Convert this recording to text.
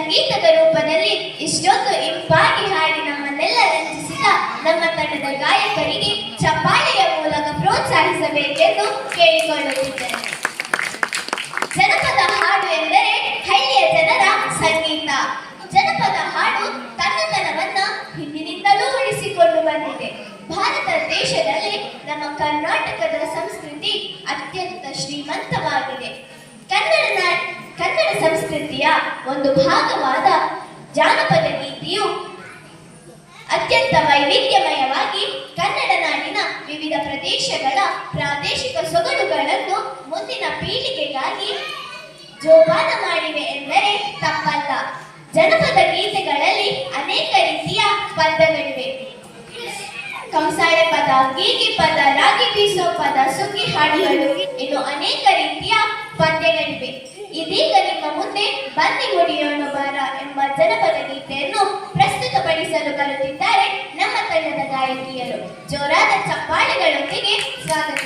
ಸಂಗೀತದ ರೂಪದಲ್ಲಿ ಇಷ್ಟೊಂದು ಇಂಪಾಗಿ ಹಾಡಿ ನಮ್ಮನ್ನೆಲ್ಲ ರಂಜಿಸಿದ ನಮ್ಮ ತಂಡದ ಗಾಯಕರಿಗೆ ಚಪ್ಪಾಳೆಯ ಮೂಲಕ ಪ್ರೋತ್ಸಾಹಿಸಬೇಕೆಂದು ಕೇಳಿಕೊಳ್ಳುತ್ತಿದ್ದೇನೆ. ಜನಪದ ಹಾಡು ಎಂದರೆ ಹಳ್ಳಿಯ ಜನರ ಸಂಗೀತ. ಜನಪದ ಹಾಡು ತನ್ನತನವನ್ನ ಹಿಂದಿನಿಂದಲೂ ಉಳಿಸಿಕೊಂಡು ಬಂದಿದೆ. ಭಾರತ ದೇಶದಲ್ಲಿ ನಮ್ಮ ಕರ್ನಾಟಕದ ಸಂಸ್ಕೃತಿ ಅತ್ಯಂತ ಶ್ರೀಮಂತವಾಗಿದೆ. ಕನ್ನಡ ಸಂಸ್ಕೃತಿಯ ಒಂದು ಭಾಗವಾದ ಜಾನಪದ ಗೀತೆಯು ಅತ್ಯಂತ ವೈವಿಧ್ಯಮಯವಾಗಿ ಕನ್ನಡ ನಾಡಿನ ವಿವಿಧ ಪ್ರದೇಶಗಳ ಪ್ರಾದೇಶಿಕ ಸೊಗಡುಗಳನ್ನು ಮುಂದಿನ ಪೀಳಿಗೆಗಾಗಿ ಜೋಪಾನ ಮಾಡಿವೆ ಎಂದರೆ ತಪ್ಪಲ್ಲ. ಜನಪದ ಗೀತೆಗಳಲ್ಲಿ ಅನೇಕ ರೀತಿಯ ಪದಗಳಿವೆ. ಕಂಸಾಳೆ ಪದ, ಗೀಗಿ ಪದ, ರಾಗಿ ಬೀಸೋ ಪದ, ಸುಗ್ಗಿ ಹಾಡುಗಳು, ಇನ್ನು ಅನೇಕ ರೀತಿಯ ಪದ್ಯಗಳಿವೆ. ಇದೀಗ ನಿಮ್ಮ ಮುಂದೆ ಬನ್ನಿ ಮುಡಿಯೋಣ ಬಾರ ಎಂಬ ಜನಪದ ಗೀತೆಯನ್ನು ಪ್ರಸ್ತುತಪಡಿಸಲು ಬರುತ್ತಿದ್ದಾರೆ ನಮ್ಮ ತಂಡದ ಗಾಯಕಿಯರು. ಜೋರಾದ ಚಪ್ಪಾಳೆಗಳೊಂದಿಗೆ ಸ್ವಾಗತ.